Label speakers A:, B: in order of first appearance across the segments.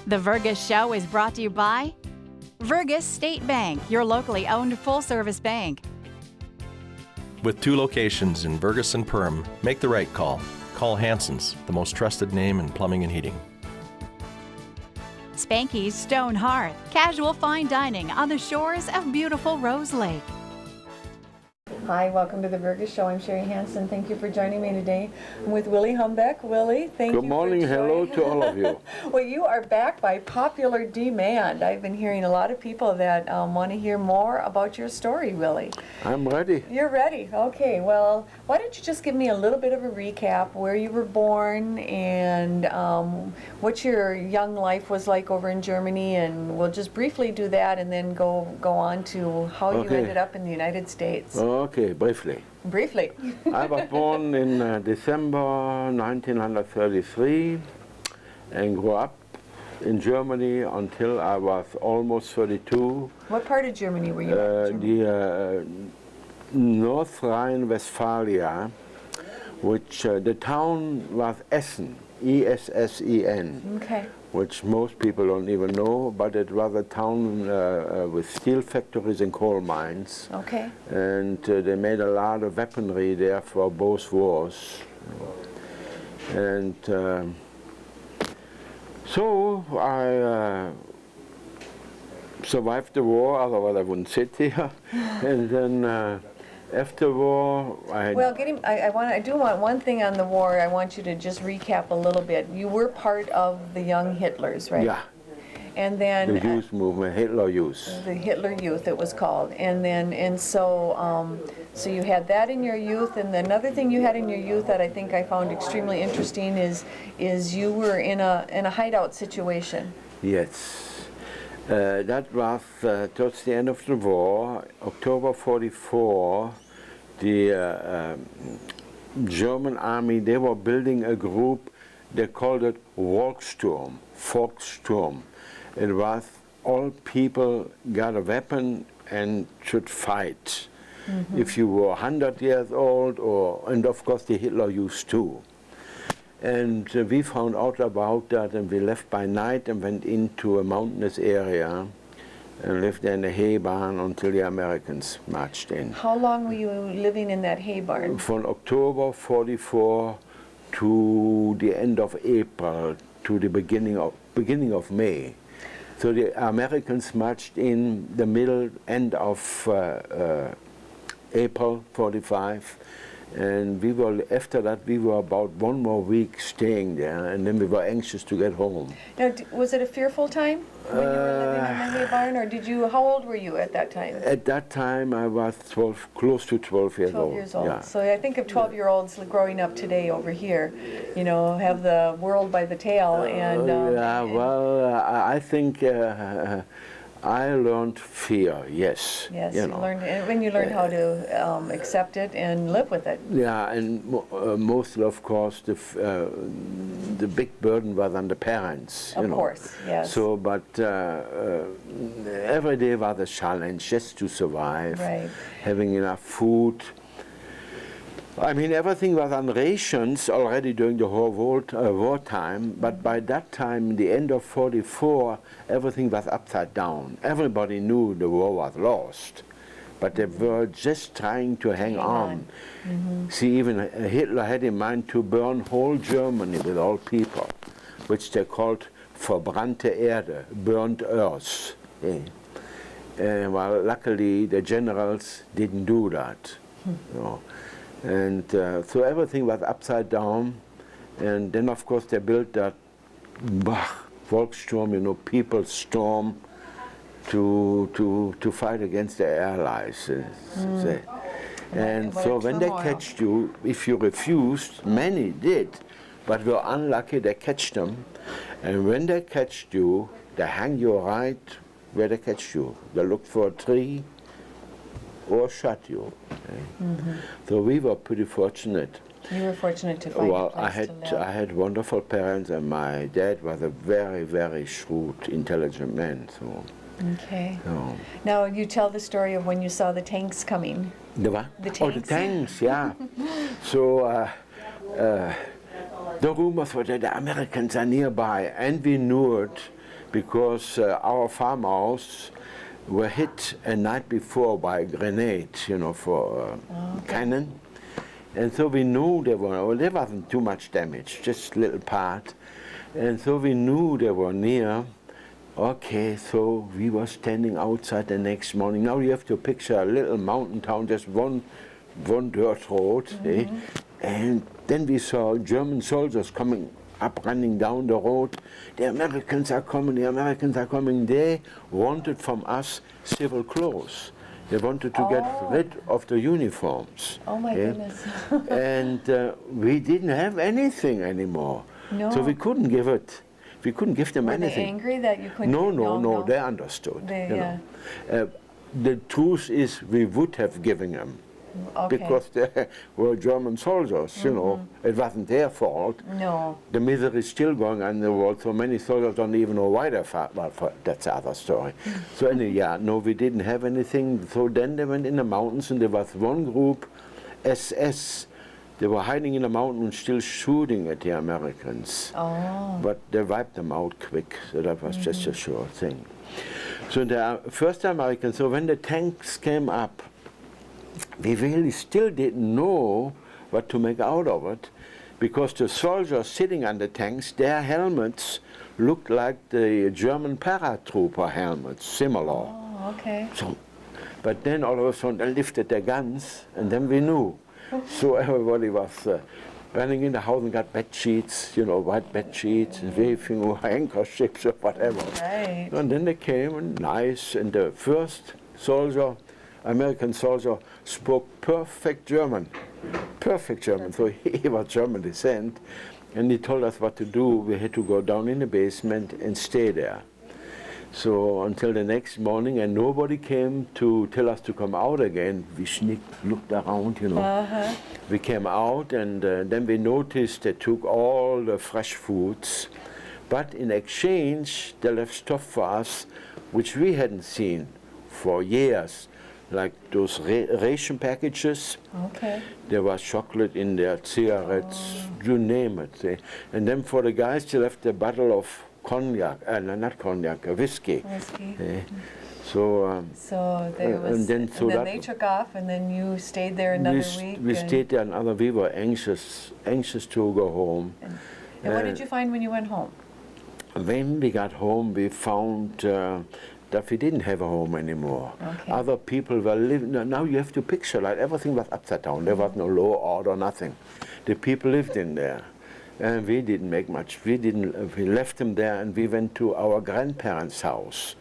A: The Vergas Show is brought to you by Vergas State Bank, your locally owned full-service bank.
B: With 2 locations in Vergas and Perm, make the right call. Call Hanson's, the most trusted name in plumbing and heating.
A: Spanky's Stone Hearth, casual fine dining on the shores of beautiful Rose Lake.
C: Hi, welcome to the Vergas Show. I'm Sherry Hanson. Thank you for joining me today. I'm with Willi Humbeck. Willi, thank you.
D: Good morning. Hello to all of you.
C: Well, you are back by popular demand. I've been hearing a lot of people that want to hear more about your story, Willi.
D: I'm ready.
C: You're ready. Okay. Well, why don't you just give me a little bit of a recap where you were born and what your young life was like over in Germany, and we'll just briefly do that and then go on to how you ended up in the United States.
D: Okay, briefly.
C: Briefly.
D: I was born in December 1933 and grew up in Germany until I was almost 32.
C: What part of Germany were you in?
D: The North Rhine-Westphalia, which the town was Essen, E-S-S-E-N.
C: Okay.
D: Which most people don't even know, but it was a town with steel factories and coal mines.
C: Okay.
D: And they made a lot of weaponry there for both wars. And so I survived the war, otherwise I wouldn't sit here. And then after war, I had...
C: Well, I do want one thing on the war. I want you to just recap a little bit. You were part of the Young Hitlers, right?
D: Yeah.
C: And then...
D: The youth movement, Hitler Youth.
C: The Hitler Youth, it was called. And so you had that in your youth, and another thing you had in your youth that I think I found extremely interesting is you were in a hideout situation.
D: Yes. That was towards the end of the war, October 44. The German army, they were building a group, they called it Volkssturm. It was all people got a weapon and should fight. Mm-hmm. If you were 100 years old, and of course the Hitler Youth too. And we found out about that, and we left by night and went into a mountainous area and lived in a hay barn until the Americans marched in.
C: How long were you living in that hay barn?
D: From October 44 to the end of April, to the beginning of May. So the Americans marched in the end of April 45. And after that, we were about 1 more week staying there, and then we were anxious to get home.
C: Now, was it a fearful time when you were living in the hay barn, or how old were you at that time?
D: At that time, I was close to 12 years old.
C: 12 years old.
D: Yeah.
C: So I think of 12-year-olds growing up today over here, have the world by the tail.
D: I think I learned fear, yes.
C: Yes, you learned how to accept it and live with it.
D: Yeah, and mostly, of course, the big burden was on the parents.
C: Of course, yes.
D: So, but every day was a challenge just to survive,
C: right.
D: Having enough food. I mean, everything was on rations already during the whole wartime, but by that time, the end of 44, everything was upside down. Everybody knew the war was lost, but they were just trying to hang on. Mm-hmm. See, even Hitler had in mind to burn whole Germany with all people, which they called verbrannte Erde, burnt earth. Yeah. Well, luckily, the generals didn't do that. And so everything was upside down, and then of course they built that Volkssturm, people's storm, to fight against the Allies. And so when they catch you, if you refused, many did, but were unlucky, they catch them, and when they catched you, they hang you right where they catch you. They looked for a tree or shot you. Mm-hmm. So we were pretty fortunate.
C: You were fortunate to find a place to live.
D: I had wonderful parents, and my dad was a very, very shrewd, intelligent man. So.
C: Okay. So. Now you tell the story of when you saw the tanks coming.
D: The what?
C: The tanks.
D: Oh, the tanks, yeah. So the rumors were that the Americans are nearby, and we knew it. because our farmhouse were hit a night before by a grenade, for cannon. And so we knew there wasn't too much damage, just a little part. And so we knew they were near. Okay, so we were standing outside the next morning. Now you have to picture a little mountain town, just one dirt road. And then we saw German soldiers coming up, running down the road. The Americans are coming, the Americans are coming. They wanted from us civil clothes. They wanted to get rid of the uniforms.
C: Oh my goodness.
D: And we didn't have anything anymore.
C: No.
D: So we couldn't give them
C: Were
D: anything.
C: they angry that you couldn't?
D: No, they understood. The truth is we would have given them.
C: Okay.
D: Because they were German soldiers, It wasn't their fault.
C: No.
D: The misery is still going on in the world, so many soldiers don't even know why they fought. Well, that's the other story. So anyway, no, we didn't have anything. So then they went in the mountains, and there was one group, SS. They were hiding in the mountain and still shooting at the Americans.
C: Oh.
D: But they wiped them out quick, so that was just a sure thing. So the first Americans, so when the tanks came up, we really still didn't know what to make out of it, because the soldiers sitting on the tanks, their helmets looked like the German paratrooper helmets, similar.
C: Oh, okay.
D: So, but then all of a sudden they lifted their guns, and then we knew. So everybody was running in the house and got bed sheets, white bed sheets, and waving or handkerchiefs or whatever.
C: Right.
D: And then they came, and nice, and the first soldier, American soldier, spoke perfect German. So he was German descent, and he told us what to do. We had to go down in the basement and stay there. So until the next morning, and nobody came to tell us to come out again. We looked around, We came out, and then we noticed they took all the fresh foods, but in exchange they left stuff for us which we hadn't seen for years, like those ration packages.
C: Okay.
D: There was chocolate in there, cigarettes, you name it. And then for the guys, they left a bottle of cognac, not cognac, whiskey. So
C: there was,
D: and then
C: they took off, and then you stayed there another week.
D: We stayed there another. We were anxious to go home.
C: And what did you find when you went home?
D: When we got home, we found that we didn't have a home anymore.
C: Okay.
D: Other people were living. Now you have to picture, like everything was upside down. There was no law, order, nothing. The people lived in there. And we didn't make much. We left them there, and we went to our grandparents' house.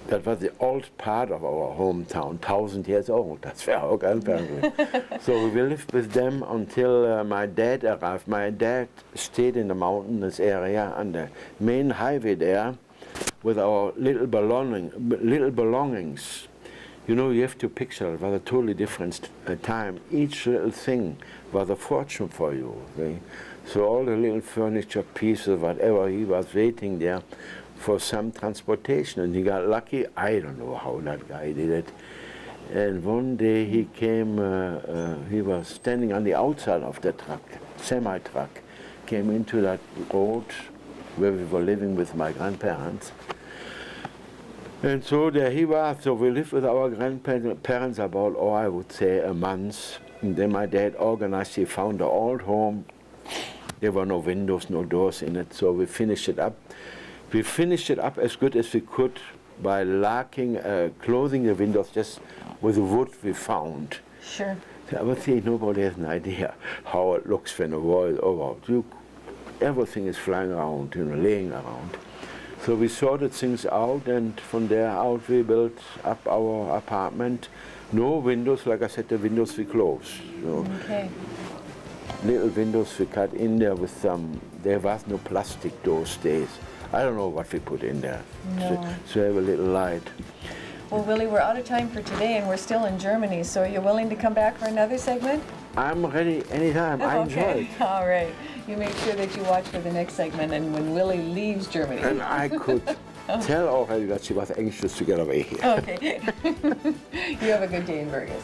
D: That was the old part of our hometown, 1,000 years old. That's where our grandparents were. So we lived with them until my dad arrived. My dad stayed in the mountainous area on the main highway there with our little belongings. You have to picture it was a totally different time. Each little thing was a fortune for you. Okay? So all the little furniture pieces, whatever, he was waiting there for some transportation, and he got lucky. I don't know how that guy did it. And one day he came, he was standing on the outside of the truck, semi-truck, came into that road where we were living with my grandparents. And so there he was. So we lived with our grandparents about, I would say, a month. And then my dad organized, he found an old home. There were no windows, no doors in it, so we finished it up. We finished it up as good as we could by closing the windows just with the wood we found.
C: Sure.
D: I would say nobody has an idea how it looks when the war is over. Everything is flying around, laying around. So we sorted things out, and from there out we built up our apartment. No windows, like I said, the windows we closed.
C: Okay.
D: Little windows we cut in there with some, there was no plastic those days. I don't know what we put in there.
C: No.
D: So have a little light.
C: Well, Willie, we're out of time for today, and we're still in Germany, so are you willing to come back for another segment?
D: I'm ready anytime. I enjoy it.
C: All right. You make sure that you watch for the next segment and when Willie leaves Germany.
D: And I could tell already that she was anxious to get away here.
C: Okay. You have a good day in Vergas.